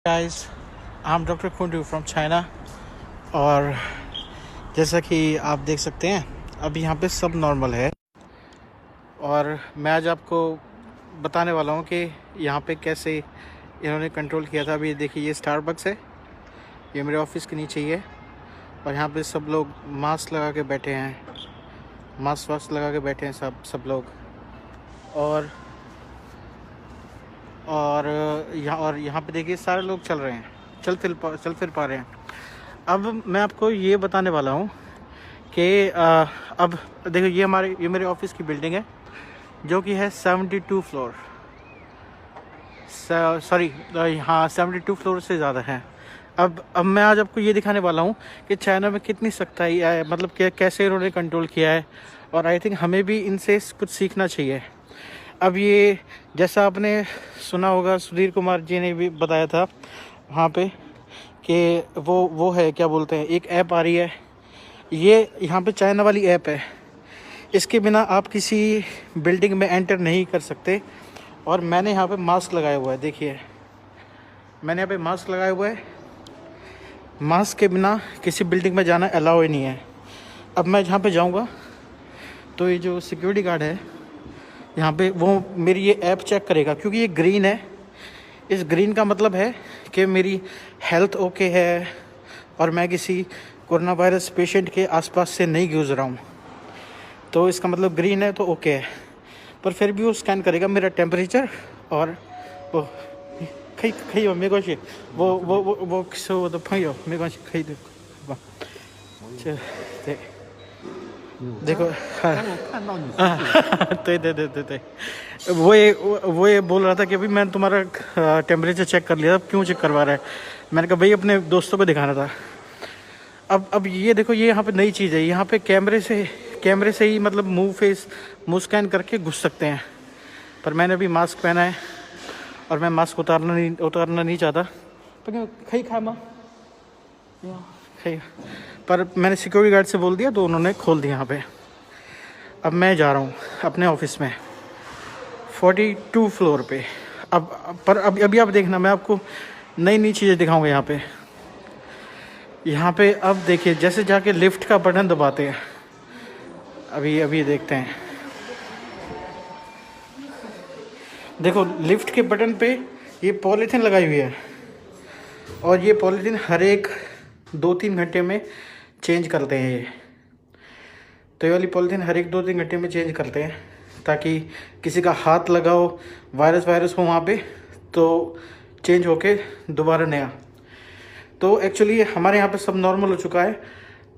Guys, I am doctor Kundu from China. और जैसा कि आप देख सकते हैं, अब यहाँ पे सब नॉर्मल है। और मैं आज आपको बताने वाला हूँ कि यहाँ पे कैसे इन्होंने कंट्रोल किया था। अभी देखिए, ये स्टारबक्स है, ये मेरे ऑफिस के नीचे ही है। और यहाँ पे सब लोग मास्क लगा के बैठे हैं, मास्क वास्क लगा के बैठे हैं सब लोग। और यहाँ पे देखिए, सारे लोग चल रहे हैं, चल फिर पा रहे हैं। अब मैं आपको ये बताने वाला हूँ कि अब देखो, ये मेरे ऑफिस की बिल्डिंग है, जो कि है 72 फ्लोर। सॉरी, हाँ, 72 फ्लोर से ज़्यादा है। अब मैं आज आपको ये दिखाने वाला हूँ कि चाइना में कितनी सख्ताई है, मतलब कि कैसे इन्होंने कंट्रोल किया है। और आई थिंक हमें भी इनसे कुछ सीखना चाहिए। अब ये, जैसा आपने सुना होगा, सुधीर कुमार जी ने भी बताया था वहाँ पे कि वो है, क्या बोलते हैं, एक ऐप आ रही है। ये यहाँ पे चाइना वाली ऐप है, इसके बिना आप किसी बिल्डिंग में एंटर नहीं कर सकते। और मैंने यहाँ पे मास्क लगाया हुआ है, देखिए, मैंने यहाँ पे मास्क लगाया हुआ है। मास्क के बिना किसी बिल्डिंग में जाना अलाउ ही नहीं है। अब मैं जहाँ पे जाऊँगा तो ये जो सिक्योरिटी गार्ड है यहाँ पे, वो मेरी ये ऐप चेक करेगा, क्योंकि ये ग्रीन है। इस ग्रीन का मतलब है कि मेरी हेल्थ ओके है और मैं किसी कोरोना वायरस पेशेंट के आसपास से नहीं गुजरा हूँ। तो इसका मतलब ग्रीन है तो ओके है। पर फिर भी वो स्कैन करेगा मेरा टेम्परेचर। और वो खई खई हो मेरे को, वो किसो तो फयो मेरे को खई दे। देखो, हाँ, 看到你 对，वो ये बोल रहा था कि अभी मैंने तुम्हारा टेम्परेचर चेक कर लिया, क्यों चेक करवा रहा है। मैंने कहा भाई, अपने दोस्तों को दिखाना था। अब ये देखो, ये यहाँ पे नई चीज़ है, यहाँ पे कैमरे से ही मतलब मुंह स्कैन करके घुस सकते हैं। पर मैंने अभी मास्क पहना है और मैं मास्क उतारना नहीं चाहता। पर खई खा माँ खई, पर मैंने सिक्योरिटी गार्ड से बोल दिया तो उन्होंने खोल दिया यहाँ पे। अब मैं जा रहा हूँ अपने ऑफिस में 42 फ्लोर पे। अभी आप देखना, मैं आपको नई नई चीज़ें दिखाऊंगा यहाँ पे। अब देखिए, जैसे जाके लिफ्ट का बटन दबाते हैं, अभी देखते हैं। देखो, लिफ्ट के बटन पे ये पॉलीथीन लगाई हुई है, और ये पॉलीथीन हर एक 2-3 घंटे में चेंज करते हैं ये। तो ये वाली पॉलीथीन हर एक 2-3 घंटे में चेंज करते हैं, ताकि किसी का हाथ लगाओ, वायरस हो वहाँ पे, तो चेंज होके दोबारा नया। तो एक्चुअली हमारे यहाँ पे सब नॉर्मल हो चुका है,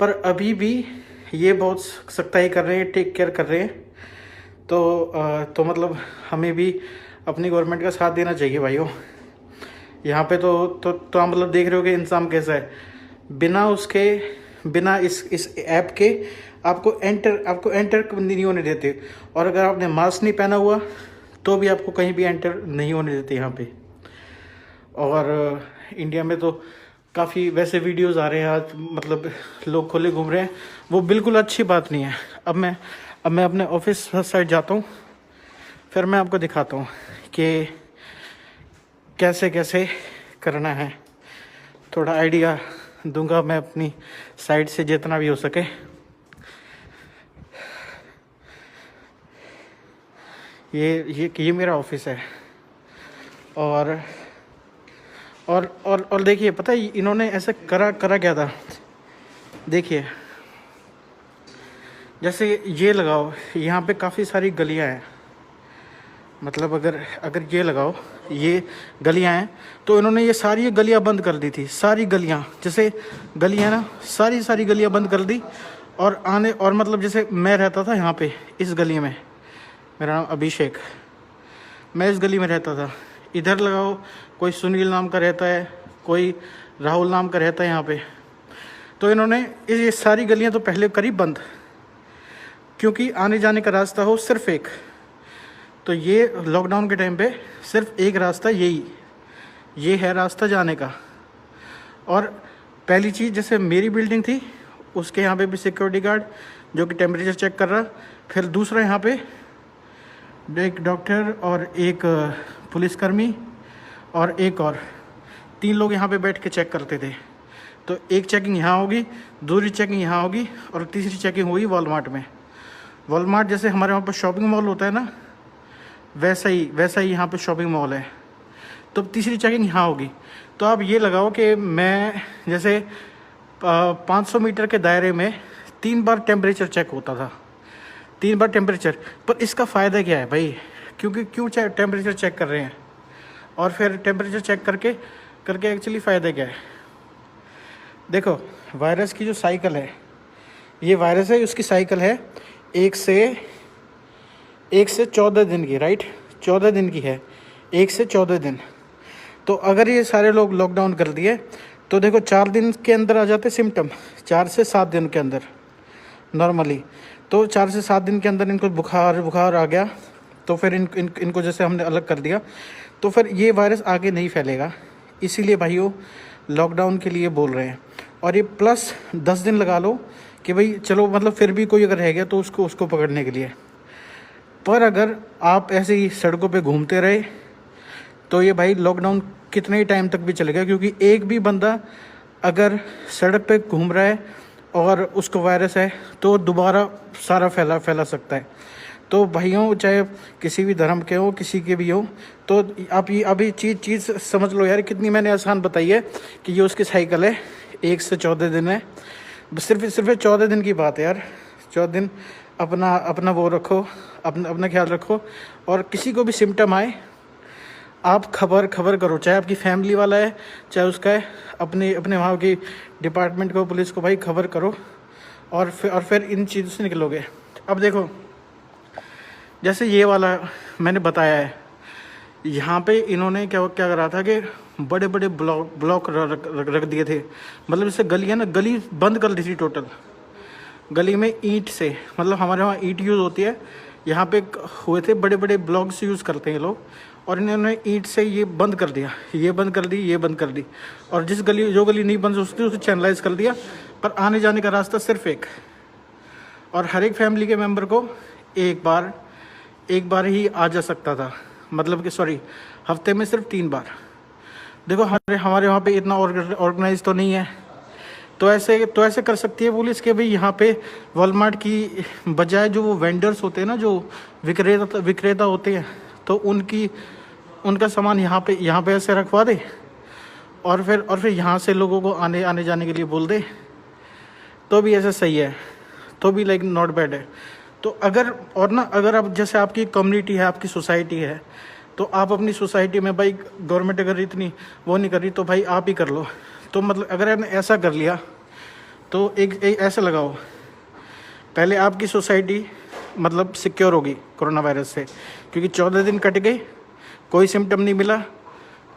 पर अभी भी ये बहुत सख्ताई कर रहे हैं, टेक केयर कर रहे हैं। तो मतलब हमें भी अपनी गवर्नमेंट का साथ देना चाहिए भाइयों। यहाँ पे तो आप मतलब देख रहे हो कि इंसान कैसा है। बिना इस ऐप के आपको एंटर नहीं होने देते। और अगर आपने मास्क नहीं पहना हुआ तो भी आपको कहीं भी एंटर नहीं होने देते यहाँ पे। और इंडिया में तो काफ़ी वैसे वीडियोस आ रहे हैं आज, मतलब लोग खुले घूम रहे हैं, वो बिल्कुल अच्छी बात नहीं है। अब मैं अपने ऑफिस साइड जाता हूँ, फिर मैं आपको दिखाता हूँ कि कैसे कैसे करना है। थोड़ा आइडिया दूंगा मैं अपनी साइड से जितना भी हो सके। ये मेरा ऑफिस है। और देखिए, पता है इन्होंने ऐसे करा क्या था। देखिए, जैसे ये लगाओ, यहाँ पे काफ़ी सारी गलियाँ हैं। मतलब अगर ये लगाओ, ये गलियाँ हैं, तो इन्होंने ये सारी गलियाँ बंद कर दी थी। सारी गलियाँ, जैसे गलियाँ ना, सारी गलियाँ बंद कर दी। और मतलब जैसे मैं रहता था यहाँ पे इस गली में, मेरा नाम अभिषेक, मैं इस गली में रहता था। इधर लगाओ, कोई सुनील नाम का रहता है, कोई राहुल नाम का रहता है यहाँ पे। तो इन्होंने ये सारी गलियाँ तो पहले करी बंद, क्योंकि आने जाने का रास्ता हो सिर्फ एक। तो ये लॉकडाउन के टाइम पे सिर्फ एक रास्ता, ये है रास्ता जाने का। और पहली चीज़, जैसे मेरी बिल्डिंग थी, उसके यहाँ पे भी सिक्योरिटी गार्ड जो कि टेम्परेचर चेक कर रहा। फिर दूसरा यहाँ पे एक डॉक्टर और एक पुलिसकर्मी और एक और 3 लोग यहाँ पे बैठ के चेक करते थे। तो एक चेकिंग यहाँ होगी, दूसरी चेकिंग यहाँ होगी और तीसरी चेकिंग होगी वॉलमार्ट में। वॉलमार्ट जैसे हमारे वहाँ पर शॉपिंग मॉल होता है ना, वैसा ही यहाँ पे शॉपिंग मॉल है। तो तीसरी चेकिंग यहाँ होगी। तो आप ये लगाओ कि मैं जैसे 500 मीटर के दायरे में 3 बार टेम्परेचर चेक होता था, 3 बार टेम्परेचर। पर इसका फ़ायदा क्या है भाई, क्योंकि क्यों टेम्परेचर चेक कर रहे हैं, और फिर टेम्परेचर चेक करके एक्चुअली फ़ायदा क्या है। देखो वायरस की जो साइकिल है, ये वायरस है, उसकी साइकिल है 1 से 14 दिन की, राइट, 14 दिन की है, 1 से 14 दिन। तो अगर ये सारे लोग लॉकडाउन कर दिए तो देखो 4 दिन के अंदर आ जाते सिम्टम, 4 से 7 दिन के अंदर नॉर्मली। तो 4 से 7 दिन के अंदर इनको बुखार आ गया, तो फिर इनको जैसे हमने अलग कर दिया, तो फिर ये वायरस आगे नहीं फैलेगा। इसीलिए भाइयों लॉकडाउन के लिए बोल रहे हैं। और ये प्लस 10 दिन लगा लो कि भाई चलो, मतलब फिर भी कोई अगर रह गया तो उसको पकड़ने के लिए। पर अगर आप ऐसे ही सड़कों पे घूमते रहे तो ये भाई लॉकडाउन कितने ही टाइम तक भी चलेगा, क्योंकि एक भी बंदा अगर सड़क पे घूम रहा है और उसको वायरस है तो दोबारा सारा फैला सकता है। तो भाइयों चाहे किसी भी धर्म के हो, किसी के भी हो, तो आप ये अभी चीज़ समझ लो यार, कितनी मैंने आसान बताई है कि ये उसकी साइकिल है, 1 से 14 दिन है। सिर्फ 14 दिन की बात है यार, 14 दिन अपना वो रखो, अपना ख्याल रखो। और किसी को भी सिम्टम आए आप खबर करो, चाहे आपकी फैमिली वाला है चाहे उसका है, अपने वहाँ की डिपार्टमेंट को, पुलिस को भाई खबर करो, और फिर इन चीज़ों से निकलोगे। अब देखो जैसे ये वाला मैंने बताया है, यहाँ पे इन्होंने क्या करा था कि बड़े ब्लॉक रख दिए थे। मतलब जैसे गली है ना, गली बंद कर दी थी टोटल। गली में ईंट से, मतलब हमारे वहाँ ईंट यूज़ होती है, यहाँ पे हुए थे बड़े ब्लॉक्स यूज़ करते हैं लोग, और इन्होंने ईंट से ये बंद कर दिया, ये बंद कर दी। और जो गली नहीं बंद हो सकती उसे चैनलाइज कर दिया। पर आने जाने का रास्ता सिर्फ एक, और हर एक फैमिली के मेम्बर को एक बार ही आ जा सकता था, मतलब कि हफ्ते में सिर्फ 3 बार। देखो हमारे वहाँ पे इतना ऑर्गेनाइज तो नहीं है, तो ऐसे कर सकती है पुलिस के भाई यहाँ पे वॉलमार्ट की बजाय जो वो वेंडर्स होते हैं ना, जो विक्रेता होते हैं, तो उनका सामान यहाँ पे ऐसे रखवा दे, और फिर यहाँ से लोगों को आने जाने के लिए बोल दे, तो भी ऐसा सही है, तो भी लाइक नॉट बैड है। तो अगर आप जैसे आपकी कम्युनिटी है, आपकी सोसाइटी है, तो आप अपनी सोसाइटी में भाई गवर्नमेंट अगर इतनी वो नहीं कर रही तो भाई आप ही कर लो। तो मतलब अगर आपने ऐसा कर लिया तो एक ऐसा लगाओ, पहले आपकी सोसाइटी मतलब सिक्योर होगी कोरोना वायरस से, क्योंकि 14 दिन कट गए, कोई सिम्टम नहीं मिला,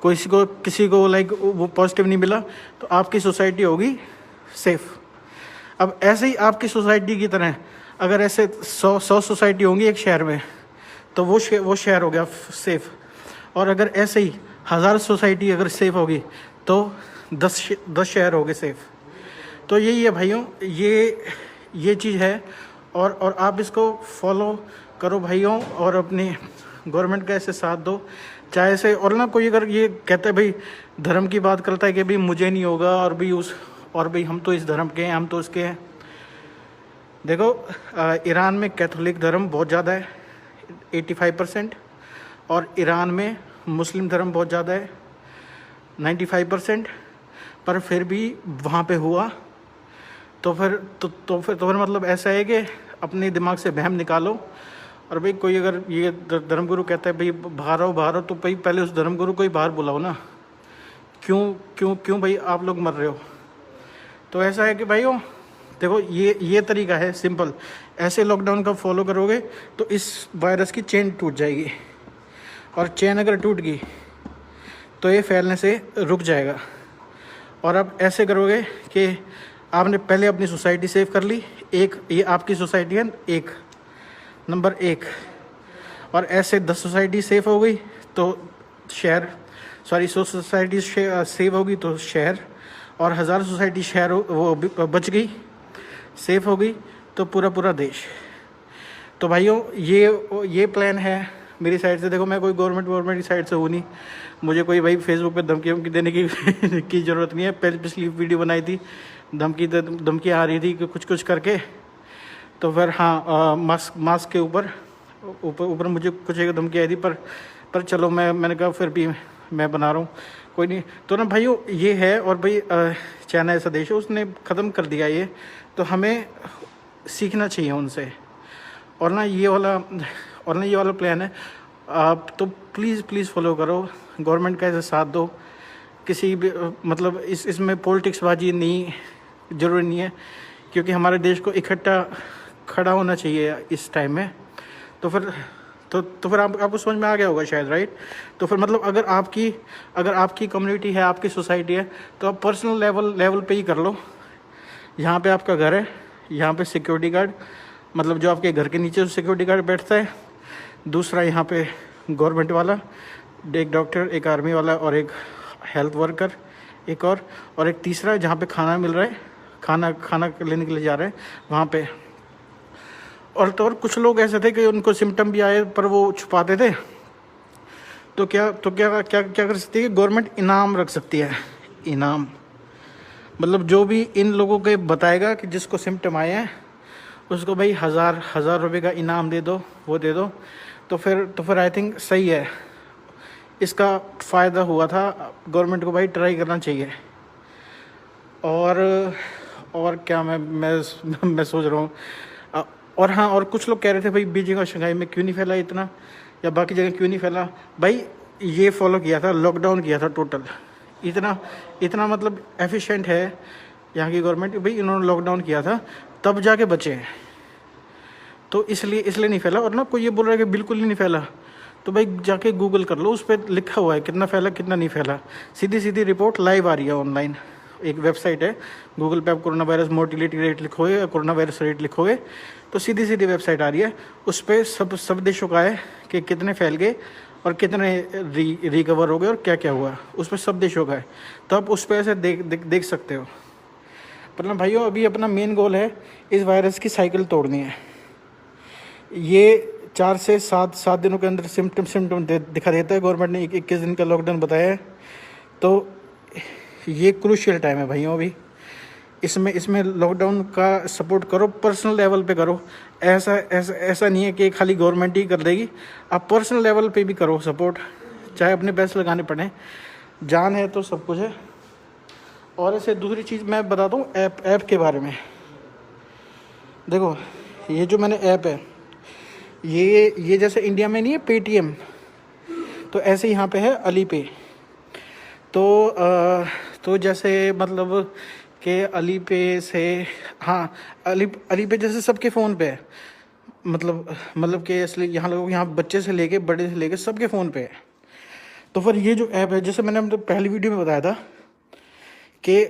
किसी को लाइक वो पॉजिटिव नहीं मिला, तो आपकी सोसाइटी होगी सेफ़। अब ऐसे ही आपकी सोसाइटी की तरह अगर ऐसे 100 सोसाइटी होंगी एक शहर में, तो वो शहर हो गया सेफ़। और अगर ऐसे ही 1000 सोसाइटी अगर सेफ़ होगी तो 10 शहर हो गए सेफ़। तो यही है भाइयों, ये चीज़ है, और आप इसको फॉलो करो भाइयों, और अपनी गवर्नमेंट का ऐसे साथ दो, चाहे से। और ना कोई अगर ये कहता है भाई धर्म की बात करता है कि भाई मुझे नहीं होगा, और भाई हम तो इस धर्म के हैं, हम तो इसके हैं। देखो ईरान में कैथोलिक धर्म बहुत ज़्यादा है, 85%, और ईरान में मुस्लिम धर्म बहुत ज़्यादा है, 95%। पर फिर भी वहाँ पे हुआ, तो फिर मतलब ऐसा है कि अपने दिमाग से वहम निकालो। और भाई कोई अगर ये धर्मगुरु कहता है भाई बाहर आओ, तो भाई पहले उस धर्मगुरु को ही बाहर बुलाओ ना। क्यों भाई आप लोग मर रहे हो? तो ऐसा है कि भाइयों देखो ये तरीका है सिंपल, ऐसे लॉकडाउन का फॉलो करोगे तो इस वायरस की चेन टूट जाएगी, और चेन अगर टूट गई तो ये फैलने से रुक जाएगा। और आप ऐसे करोगे कि आपने पहले अपनी सोसाइटी सेव कर ली, ये आपकी सोसाइटी है नंबर 1, और ऐसे 10 सोसाइटी सेफ हो गई तो 100 सोसाइटी सेव होगी तो शहर, और 1000 सोसाइटी शहर वो बच गई, सेफ हो गई, तो पूरा देश। तो भाइयों ये प्लान है मेरी साइड से देखो, मैं कोई गवर्नमेंट की साइड से हूँ नहीं, मुझे कोई भाई फेसबुक पे धमकी देने की की ज़रूरत नहीं है। पहले पिछली वीडियो बनाई थी, धमकी आ रही थी कि कुछ करके, तो फिर हाँ मास्क के ऊपर मुझे कुछ एक धमकी आई थी, पर चलो मैंने कहा फिर भी मैं बना रहा हूँ, कोई नहीं। तो ना भाइयों ये है, और भाई चाइना ऐसा देश है, उसने ख़त्म कर दिया ये, तो हमें सीखना चाहिए उनसे। और ना ये वाला प्लान है, आप तो प्लीज़ फॉलो करो, गवर्नमेंट का ऐसा साथ दो। किसी भी मतलब इसमें पॉलिटिक्सबाजी नहीं, ज़रूरी नहीं है, क्योंकि हमारे देश को इकट्ठा खड़ा होना चाहिए इस टाइम में। तो फिर आपको समझ में आ गया होगा शायद, राइट। तो फिर मतलब अगर आपकी कम्युनिटी है, आपकी सोसाइटी है, तो आप पर्सनल लेवल पे ही कर लो। यहाँ पे आपका घर है, यहाँ पे सिक्योरिटी गार्ड, मतलब जो आपके घर के नीचे सिक्योरिटी गार्ड बैठता है, दूसरा यहाँ पे गवर्नमेंट वाला, एक डॉक्टर, एक आर्मी वाला और एक हेल्थ वर्कर, एक और एक तीसरा जहाँ पे खाना मिल रहा है, खाना लेने के लिए जा रहे हैं वहाँ पे। और कुछ लोग ऐसे थे कि उनको सिम्टम भी आए पर वो छुपाते थे, तो क्या कर सकती है गवर्नमेंट? इनाम रख सकती है। इनाम मतलब जो भी इन लोगों के बताएगा कि जिसको सिम्टम आए हैं, उसको भाई हज़ार रुपये का इनाम दे दो, वो दे दो। तो फिर आई थिंक सही है, इसका फ़ायदा हुआ था। गवर्नमेंट को भाई ट्राई करना चाहिए। और क्या मैं सोच रहा हूँ। और हाँ, और कुछ लोग कह रहे थे भाई बीजिंग और शंघाई में क्यों नहीं फैला इतना, या बाकी जगह क्यों नहीं फैला। भाई ये फॉलो किया था, लॉकडाउन किया था टोटल, इतना मतलब एफिशिएंट है यहाँ की गवर्नमेंट। भाई इन्होंने लॉकडाउन किया था तब जाके बचे हैं, तो इसलिए नहीं फैला। और ना कोई ये बोल रहा है कि बिल्कुल ही नहीं फैला, तो भाई जाके गूगल कर लो, उस पर लिखा हुआ है कितना फैला कितना नहीं फैला। सीधी रिपोर्ट लाइव आ रही है ऑनलाइन। एक वेबसाइट है, गूगल पे आप कोरोना वायरस मोर्टिलिटी रेट लिखोगे या कोरोना वायरस रेट लिखोगे तो सीधी वेबसाइट आ रही है। उस पर सब देशों का है कि कितने फैल गए और कितने रिकवर हो गए और क्या क्या हुआ, उस पर सब देशों का है। तो आप उस पर ऐसे देख सकते हो। पर ना भाइयों, अभी अपना मेन गोल है इस वायरस की साइकिल तोड़नी है। ये 4 से 7 दिनों के अंदर सिम्टम दिखा देता है। गवर्नमेंट ने 21 दिन का लॉकडाउन बताया है, तो ये क्रूशियल टाइम है भाइयों। अभी इसमें लॉकडाउन का सपोर्ट करो, पर्सनल लेवल पे करो। ऐसा नहीं है कि खाली गवर्नमेंट ही कर देगी, आप पर्सनल लेवल पे भी करो सपोर्ट, चाहे अपने पैसे लगाने पड़े। जान है तो सब कुछ है। और ऐसे दूसरी चीज़ मैं बताता हूँ ऐप के बारे में। देखो ये जो मैंने ऐप है, ये जैसे इंडिया में नहीं है पेटीएम, तो ऐसे यहाँ पे है अली पे। तो जैसे मतलब कि अली पे से, हाँ अली पे जैसे सबके फ़ोन पे है, मतलब कि इसलिए यहाँ लोग, यहाँ बच्चे से लेके बड़े से लेके सबके फ़ोन पे है। तो फिर ये जो ऐप है, जैसे मैंने पहली वीडियो में बताया था कि